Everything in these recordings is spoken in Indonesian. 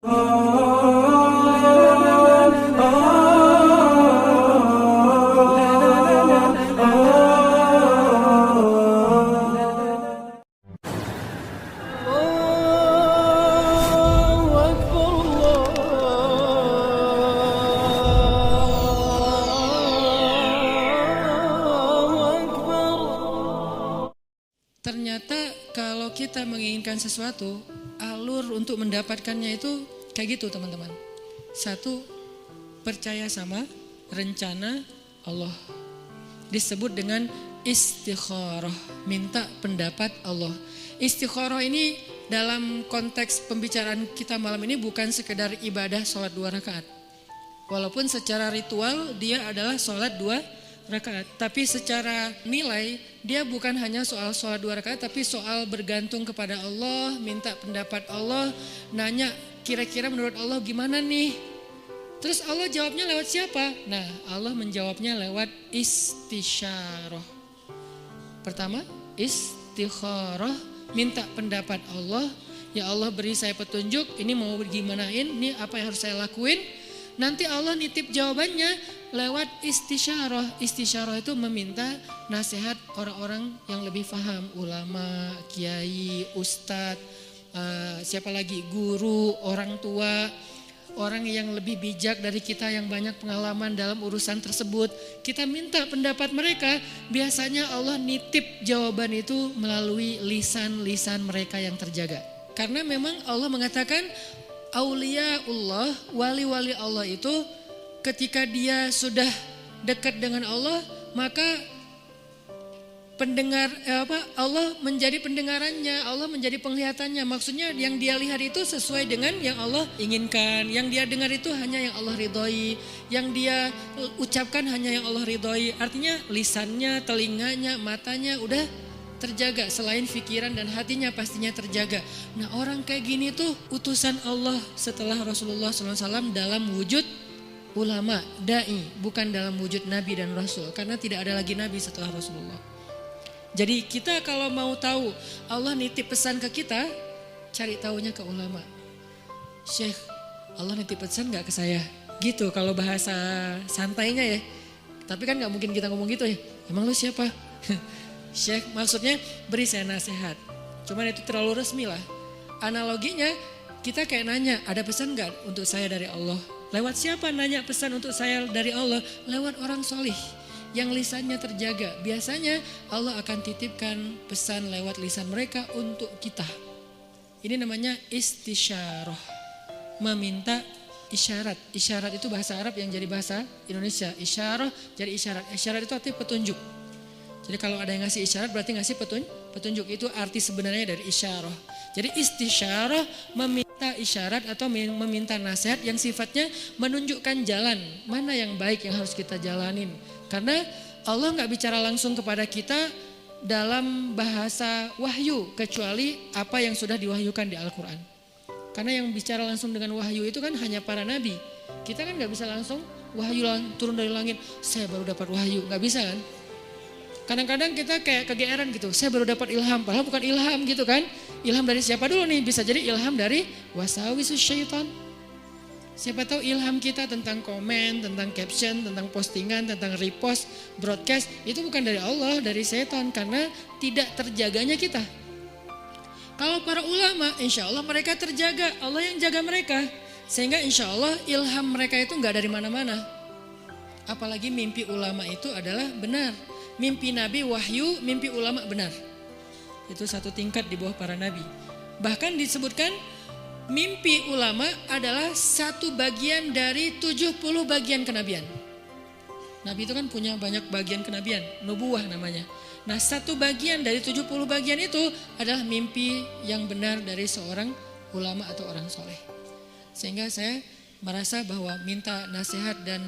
Ternyata kalau kita menginginkan sesuatu, alur untuk mendapatkannya itu kayak gitu teman-teman. Satu, percaya sama rencana Allah. Disebut dengan istikharah, minta pendapat Allah. Istikharah ini dalam konteks pembicaraan kita malam ini bukan sekedar ibadah sholat 2 rakaat. Walaupun secara ritual dia adalah sholat 2 rakaat, tapi secara nilai dia bukan hanya soal sholat 2 rakaat, tapi soal bergantung kepada Allah, minta pendapat Allah, nanya kira-kira menurut Allah gimana nih. Terus Allah jawabnya lewat siapa? Nah, Allah menjawabnya lewat istisyarah. Pertama, istikharah, minta pendapat Allah. Ya Allah, beri saya petunjuk, ini mau gimanain, ini apa yang harus saya lakuin. Nanti Allah nitip jawabannya lewat istisyarah. Istisyarah itu meminta nasihat orang-orang yang lebih paham, ulama, kiai, ustadz, siapa lagi, guru, orang tua, orang yang lebih bijak dari kita yang banyak pengalaman dalam urusan tersebut. Kita minta pendapat mereka, biasanya Allah nitip jawaban itu melalui lisan-lisan mereka yang terjaga. Karena memang Allah mengatakan Auliyaullah, wali-wali Allah itu ketika dia sudah dekat dengan Allah, maka Allah menjadi pendengarannya, Allah menjadi penglihatannya. Maksudnya yang dia lihat itu sesuai dengan yang Allah inginkan, yang dia dengar itu hanya yang Allah ridhoi, yang dia ucapkan hanya yang Allah ridhoi. Artinya lisannya, telinganya, matanya udah terjaga, selain pikiran dan hatinya pastinya terjaga. Nah, orang kayak gini tuh utusan Allah setelah Rasulullah SAW dalam wujud ulama, da'i, bukan dalam wujud nabi dan rasul, karena tidak ada lagi nabi setelah Rasulullah. Jadi kita kalau mau tahu Allah nitip pesan ke kita, cari tahunya ke ulama. Syekh, Allah nitip pesan gak ke saya? Gitu kalau bahasa santainya ya. Tapi kan gak mungkin kita ngomong gitu ya. Emang lu siapa? Syekh, maksudnya beri saya nasihat. Cuman itu terlalu resmi lah. Analoginya kita kayak nanya, ada pesan gak untuk saya dari Allah? Lewat siapa nanya pesan untuk saya dari Allah? Lewat orang solih yang lisannya terjaga. Biasanya Allah akan titipkan pesan lewat lisan mereka untuk kita. Ini namanya istisyarah, meminta isyarat. Isyarat itu bahasa Arab yang jadi bahasa Indonesia. Isyarah jadi isyarat. Isyarat itu artinya petunjuk. Jadi kalau ada yang ngasih isyarat berarti ngasih petunjuk. Itu arti sebenarnya dari isyarah. Jadi istisyarah meminta isyarat atau meminta nasihat yang sifatnya menunjukkan jalan mana yang baik yang harus kita jalanin. Karena Allah gak bicara langsung kepada kita dalam bahasa wahyu kecuali apa yang sudah diwahyukan di Al-Quran. Karena yang bicara langsung dengan wahyu itu kan hanya para nabi. Kita kan gak bisa langsung wahyu turun dari langit, saya baru dapat wahyu, gak bisa kan. Kadang-kadang kita kayak kegeeran gitu, saya baru dapat ilham, padahal bukan ilham gitu kan. Ilham dari siapa dulu nih? Bisa jadi ilham dari wasawisus syaitan. Siapa tahu ilham kita tentang komen, tentang caption, tentang postingan, tentang repost, broadcast, itu bukan dari Allah, dari setan, karena tidak terjaganya kita. Kalau para ulama, insya Allah mereka terjaga, Allah yang jaga mereka. Sehingga insya Allah ilham mereka itu gak dari mana-mana. Apalagi mimpi ulama itu adalah benar. Mimpi Nabi wahyu, mimpi ulama benar. Itu satu tingkat di bawah para Nabi. Bahkan disebutkan mimpi ulama adalah satu bagian dari 70 bagian kenabian. Nabi itu kan punya banyak bagian kenabian, nubuwah namanya. Nah, satu bagian dari 70 bagian itu adalah mimpi yang benar dari seorang ulama atau orang soleh. Sehingga saya merasa bahwa minta nasihat dan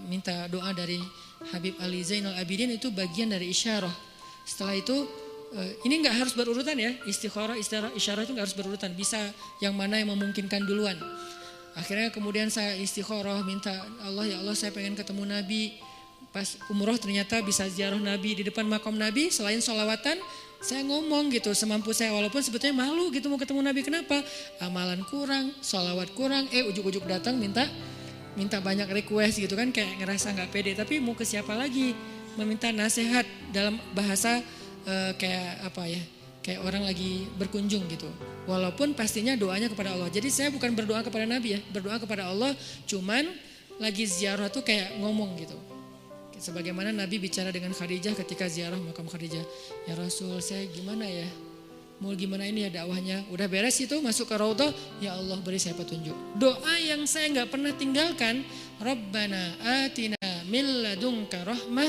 minta doa dari Habib Ali Zainal Abidin itu bagian dari isyarah. Setelah itu ini nggak harus berurutan ya, istikharah, isyarah itu nggak harus berurutan, bisa yang mana yang memungkinkan duluan. Akhirnya kemudian saya istikharah minta Allah, ya Allah saya pengen ketemu Nabi, Pas umroh ternyata bisa ziarah Nabi di depan makam Nabi, selain sholawatan saya ngomong gitu semampu saya, walaupun sebetulnya malu gitu mau ketemu Nabi. Kenapa? Amalan kurang, sholawat kurang, ujuk-ujuk datang minta banyak request gitu kan, kayak ngerasa gak pede. Tapi mau ke siapa lagi meminta nasihat dalam bahasa kayak apa ya, kayak orang lagi berkunjung gitu. Walaupun pastinya doanya kepada Allah. Jadi saya bukan berdoa kepada Nabi ya, berdoa kepada Allah, cuman lagi ziarah tuh kayak ngomong gitu. Sebagaimana Nabi bicara dengan Khadijah ketika ziarah makam Khadijah. Ya Rasul, saya gimana ya? Mau gimana ini ya dakwahnya? Udah beres itu masuk ke Raudhah, ya Allah beri saya petunjuk. Doa yang saya gak pernah tinggalkan, Rabbana atina min ladunka rahmah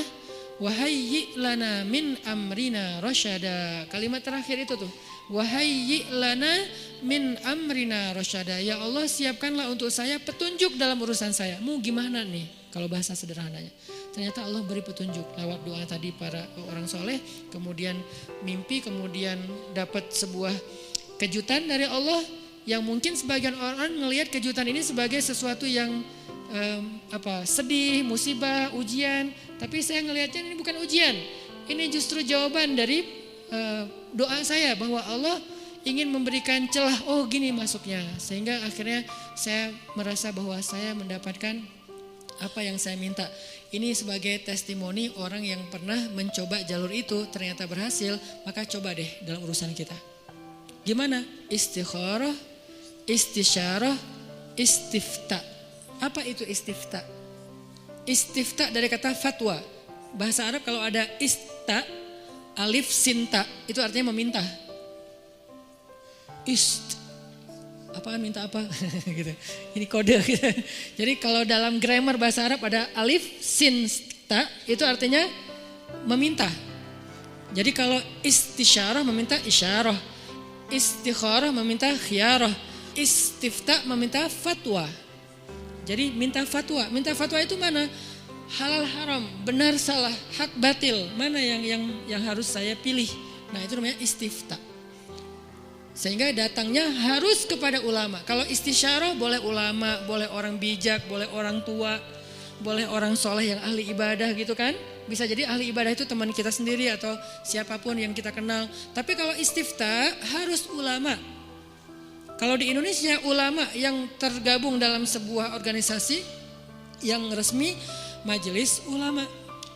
wa hayyi' lana min amrina rasyada. Kalimat terakhir itu tuh, wa hayyi' lana min amrina rasyada. Ya Allah siapkanlah untuk saya petunjuk dalam urusan saya. Mau gimana nih kalau bahasa sederhananya? Ternyata Allah beri petunjuk lewat doa tadi para orang soleh, kemudian mimpi, kemudian dapat sebuah kejutan dari Allah yang mungkin sebagian orang ngelihat kejutan ini sebagai sesuatu yang sedih, musibah, ujian. Tapi saya ngelihatnya ini bukan ujian, ini justru jawaban dari doa saya bahwa Allah ingin memberikan celah. Oh gini masuknya, sehingga akhirnya saya merasa bahwa saya mendapatkan apa yang saya minta. Ini sebagai testimoni orang yang pernah mencoba jalur itu ternyata berhasil. Maka coba deh dalam urusan kita. Gimana? Istikharah, istisyarah, istifta. Apa itu istifta? Istifta dari kata fatwa. Bahasa Arab kalau ada ista, alif sinta, itu artinya meminta. Apaan minta apa gitu. Ini kode gitu. Jadi kalau dalam grammar bahasa Arab ada alif sin ta, itu artinya meminta. Jadi kalau istisyarah meminta isyarah, istikharah meminta khiyarah, istifta meminta fatwa. Jadi minta fatwa itu mana? Halal haram, benar salah, hak batil, mana yang harus saya pilih. Nah itu namanya istifta. Sehingga datangnya harus kepada ulama. Kalau istisyarah boleh ulama, boleh orang bijak, boleh orang tua, boleh orang soleh yang ahli ibadah gitu kan. Bisa jadi ahli ibadah itu teman kita sendiri atau siapapun yang kita kenal. Tapi kalau istifta harus ulama. Kalau di Indonesia ulama yang tergabung dalam sebuah organisasi yang resmi, majelis ulama.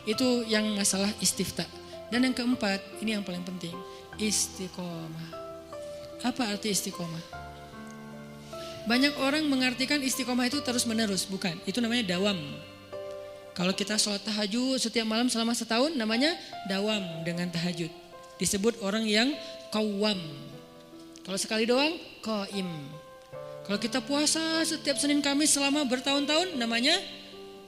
Itu yang masalah istifta. Dan yang keempat, ini yang paling penting, istiqomah. Apa arti istiqomah? Banyak orang mengartikan istiqomah itu terus menerus, bukan. Itu namanya dawam. Kalau kita sholat tahajud setiap malam selama setahun namanya dawam dengan tahajud. Disebut orang yang qawwam. Kalau sekali doang, qaim. Kalau kita puasa setiap Senin Kamis selama bertahun-tahun namanya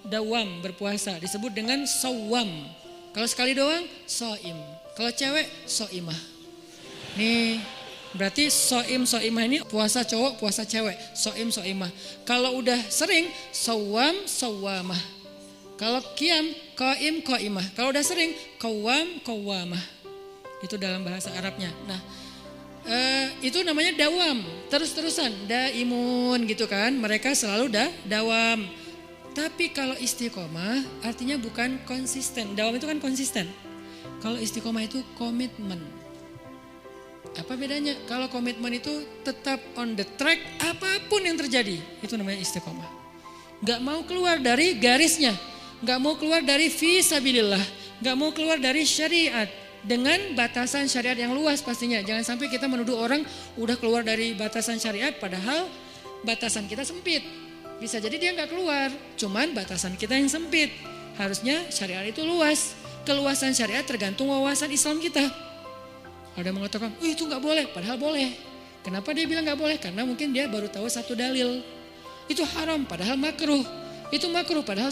dawam, berpuasa. Disebut dengan shawwam. Kalau sekali doang, shaim. Kalau cewek, shaimah. Nih. Berarti so'imah ini puasa cowok, puasa cewek. So'imah. Kalau udah sering, sawwamah. Kalau qiyam, qaimah. Kalau udah sering, qawwamah. Itu dalam bahasa Arabnya. Nah, itu namanya dawam, terus-terusan, daimun gitu kan. Mereka selalu dawam. Tapi kalau istiqomah artinya bukan konsisten. Dawam itu kan konsisten. Kalau istiqomah itu komitmen. Apa bedanya? Kalau komitmen itu tetap on the track apapun yang terjadi. Itu namanya istiqomah. Gak mau keluar dari garisnya. Gak mau keluar dari fisabilillah. Gak mau keluar dari syariat. Dengan batasan syariat yang luas pastinya. Jangan sampai kita menuduh orang udah keluar dari batasan syariat. Padahal batasan kita sempit. Bisa jadi dia gak keluar. Cuman batasan kita yang sempit. Harusnya syariat itu luas. Keluasan syariat tergantung wawasan Islam kita. Ada yang mengatakan, itu gak boleh, padahal boleh. Kenapa dia bilang gak boleh? Karena mungkin dia baru tahu satu dalil. Itu haram, padahal makruh. Itu makruh, padahal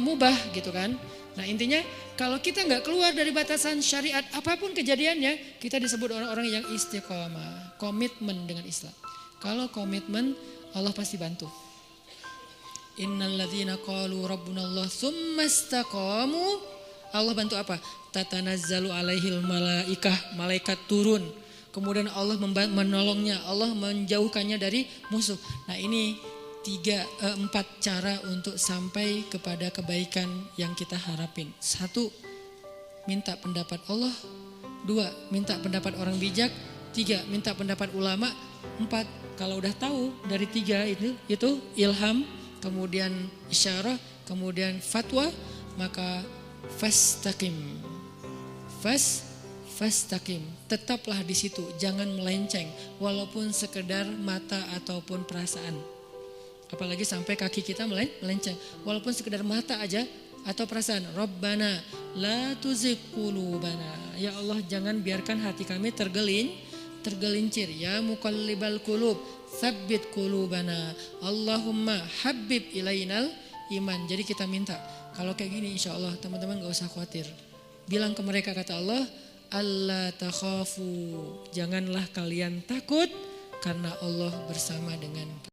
mubah gitu kan. Nah intinya, kalau kita gak keluar dari batasan syariat, apapun kejadiannya, kita disebut orang-orang yang istiqomah. Komitmen dengan Islam. Kalau komitmen, Allah pasti bantu. Innal ladzina qalu rabbunallah tsumma istaqamu. Allah bantu apa? Tatanazzalu alaihil malaikah, malaikat turun. Kemudian Allah menolongnya, Allah menjauhkannya dari musuh. Nah ini empat cara untuk sampai kepada kebaikan yang kita harapin. 1, minta pendapat Allah. 2, minta pendapat orang bijak. 3, minta pendapat ulama. 4, kalau udah tahu dari 3 itu ilham, kemudian isyarah, kemudian fatwa, maka fastaqim. Fastaqim, tetaplah di situ, jangan melenceng walaupun sekedar mata ataupun perasaan. Apalagi sampai kaki kita melenceng, walaupun sekedar mata aja atau perasaan. Rabbana la tuzigh qulubana. Ya Allah, jangan biarkan hati kami tergelincir. Ya muqallibal qulub, tsabbit qulubana. Allahumma habbib ilainal iman. Jadi kita minta, kalau kayak gini insya Allah teman-teman gak usah khawatir. Bilang ke mereka, kata Allah, Allah takhafu, janganlah kalian takut karena Allah bersama dengan